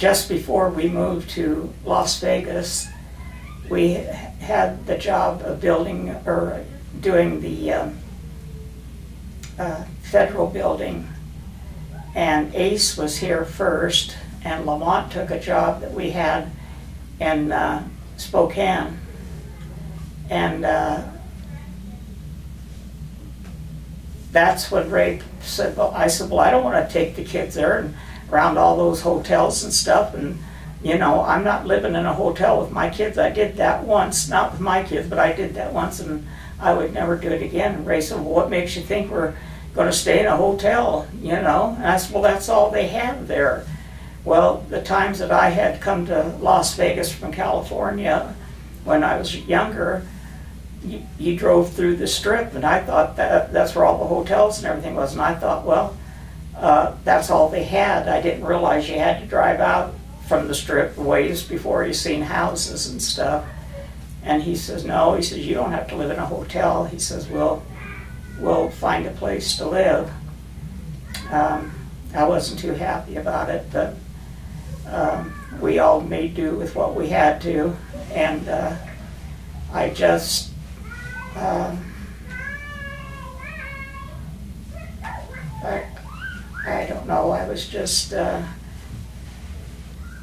just before we moved to Las Vegas, we had the job of building or doing the federal building, and Ace was here first, and Lamont took a job that we had in Spokane, and that's when Ray said, well, I said, well, I don't want to take the kids there and around all those hotels and stuff, and you know, I'm not living in a hotel with my kids. I did that once, not with my kids, but I did that once, and I would never do it again. And Ray said, well, what makes you think we're going to stay in a hotel, you know? And I said, well, that's all they have there. Well, the times that I had come to Las Vegas from California when I was younger, you drove through the Strip, and I thought that's where all the hotels and everything was, and I thought, well, that's all they had. I didn't realize you had to drive out from the Strip ways before you seen houses and stuff. And he says, no, he says, you don't have to live in a hotel. He says, we'll find a place to live. I wasn't too happy about it, but we all made do with what we had to, and I just I don't know, I was just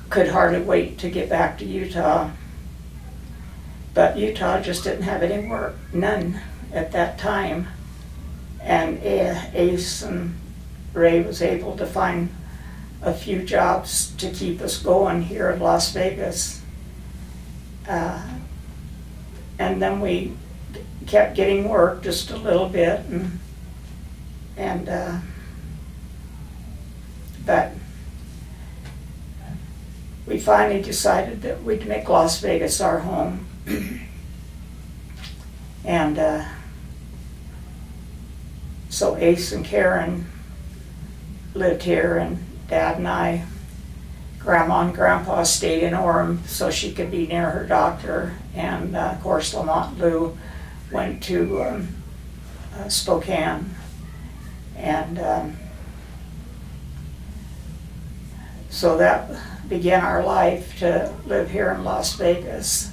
could hardly wait to get back to Utah. But Utah just didn't have any work, none at that time. And Ace and Ray was able to find a few jobs to keep us going here in Las Vegas. And then we kept getting work just a little bit, but we finally decided that we'd make Las Vegas our home. And so Ace and Karen lived here, and Dad and I, Grandma and Grandpa stayed in Orem so she could be near her doctor, and of course Lamont and Lou went to Spokane, and so that began our life to live here in Las Vegas.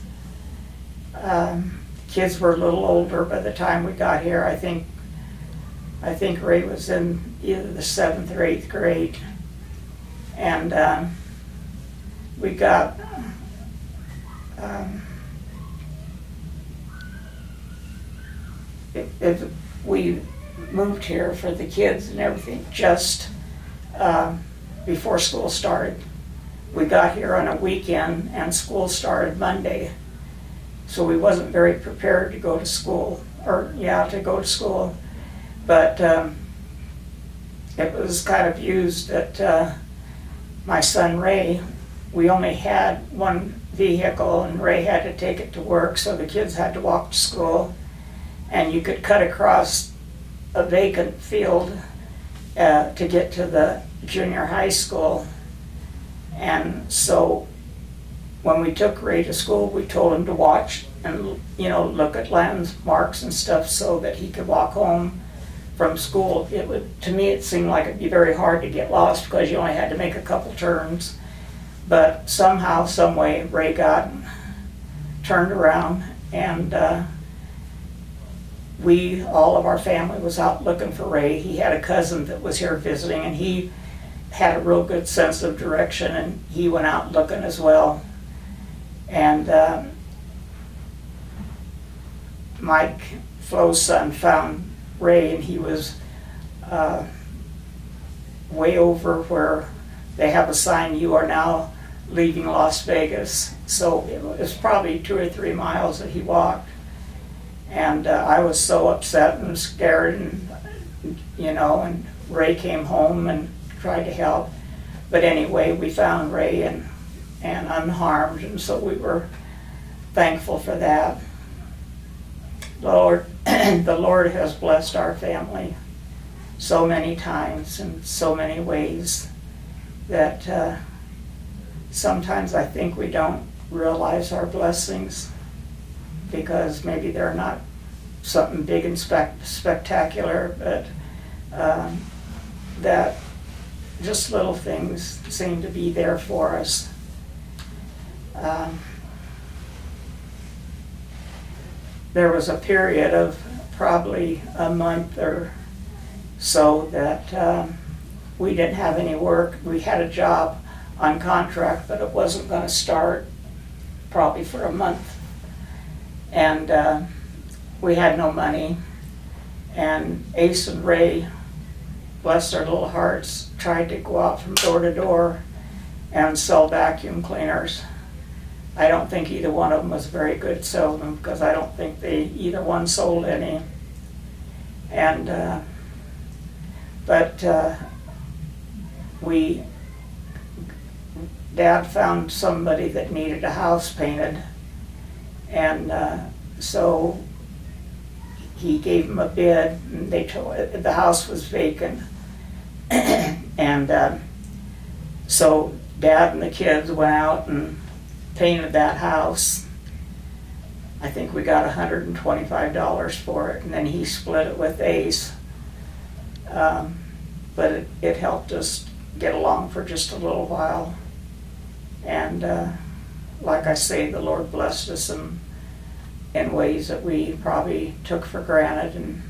Kids were a little older by the time we got here. I think Ray was in either the 7th or 8th grade, and we got we moved here for the kids and everything just before school started. We got here on a weekend and school started Monday, so we wasn't very prepared to go to school, but it was kind of used that my son Ray, we only had one vehicle, and Ray had to take it to work, so the kids had to walk to school, and you could cut across a vacant field to get to the junior high school. And so when we took Ray to school, we told him to watch and look at landmarks and stuff so that he could walk home from school. To me it seemed like it'd be very hard to get lost because you only had to make a couple turns. But somehow, some way, Ray got turned around, and all of our family was out looking for Ray. He had a cousin that was here visiting, and he had a real good sense of direction, and he went out looking as well. And Mike, Flo's son, found Ray, and he was way over where they have a sign, "You are now leaving Las Vegas." So it was probably 2 or 3 miles that he walked. And I was so upset and scared, and Ray came home and tried to help. But anyway, we found Ray and unharmed, and so we were thankful for that. The Lord has blessed our family so many times in so many ways that sometimes I think we don't realize our blessings because maybe they're not something big and spectacular, but that just little things seem to be there for us. There was a period of probably a month or so that we didn't have any work. We had a job on contract, but it wasn't going to start probably for a month. And we had no money. And Ace and Ray, bless their little hearts, tried to go out from door to door and sell vacuum cleaners. I don't think either one of them was very good at selling them, because I don't think either one sold any. And but Dad found somebody that needed a house painted, and so he gave him a bid, and they told the house was vacant. And so Dad and the kids went out and painted that house. I think we got $125 for it, and then he split it with Ace. But it helped us get along for just a little while. And like I say, the Lord blessed us in ways that we probably took for granted. And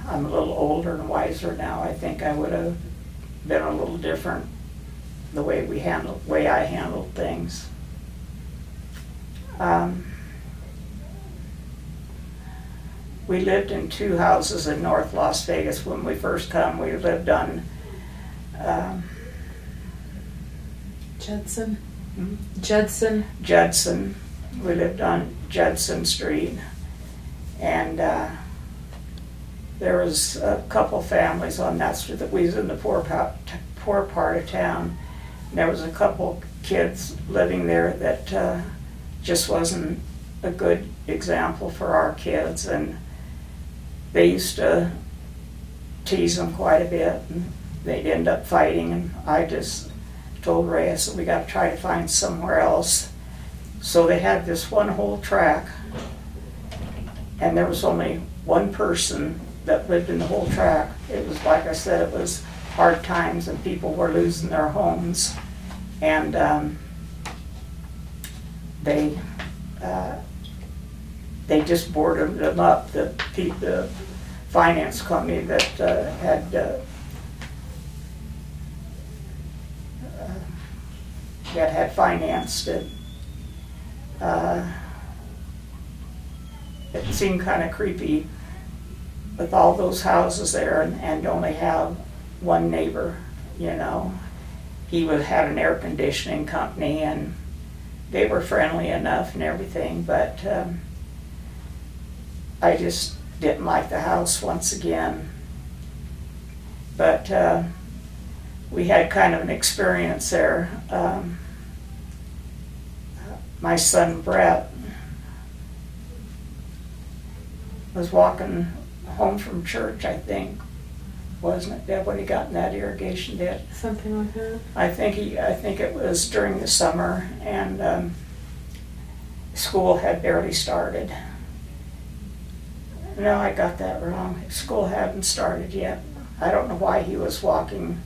I'm a little older and wiser now. I think I would have been a little different the way I handled things. We lived in 2 houses in North Las Vegas when we first come. We lived on Judson. Hmm? Judson. We lived on Judson Street, and there was a couple families on that street. That we was in the poor part of town. And there was a couple kids living there that just wasn't a good example for our kids, and they used to tease them quite a bit, and they'd end up fighting. And I just told Ray, I said, we got to try to find somewhere else. So they had this one whole track, and there was only one person that lived in the whole track. It was, like I said, it was hard times, and people were losing their homes. And they just boarded them up. The finance company that had financed it. It seemed kind of creepy with all those houses there and only have one neighbor, you know. He had an air conditioning company, and they were friendly enough and everything, but I just didn't like the house once again. But we had kind of an experience there. My son Brett was walking home from church, I think, wasn't it, Deb, when he got in that irrigation ditch? Something like that. I think it was during the summer, and school had barely started. No, I got that wrong. School hadn't started yet. I don't know why he was walking.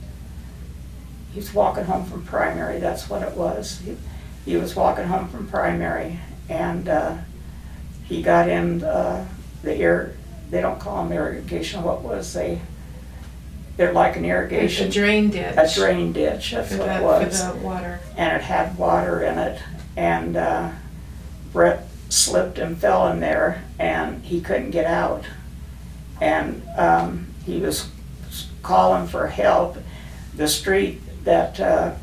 He was walking home from primary, that's what it was. He was walking home from primary, and he got in they don't call them irrigation, what was they? They're like an irrigation. A drain ditch. A drain ditch, that's what it was. For the water. And it had water in it, and Brett slipped and fell in there, and he couldn't get out. And he was calling for help. The street that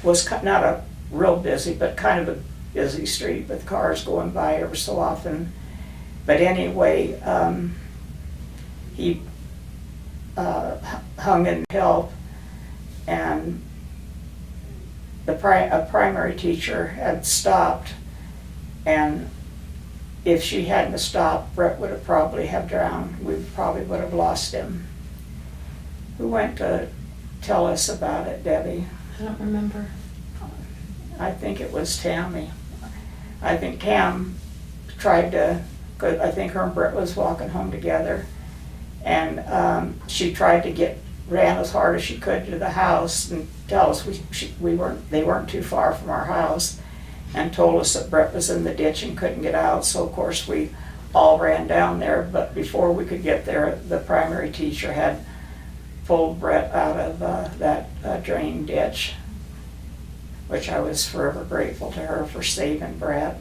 was not a real busy, but kind of a busy street with cars going by ever so often. But anyway, he hung in help, and a primary teacher had stopped, and if she hadn't stopped, Brett would have probably have drowned. We probably would have lost him. Who went to tell us about it, Debbie? I don't remember. I think it was Tammy. I think Tam tried to, I think her and Brett was walking home together, and she tried to get ran as hard as she could to the house and tell us they weren't too far from our house, and told us that Brett was in the ditch and couldn't get out. So of course we all ran down there, but before we could get there, the primary teacher had pulled Brett out of that drain ditch, which I was forever grateful to her for saving Brett.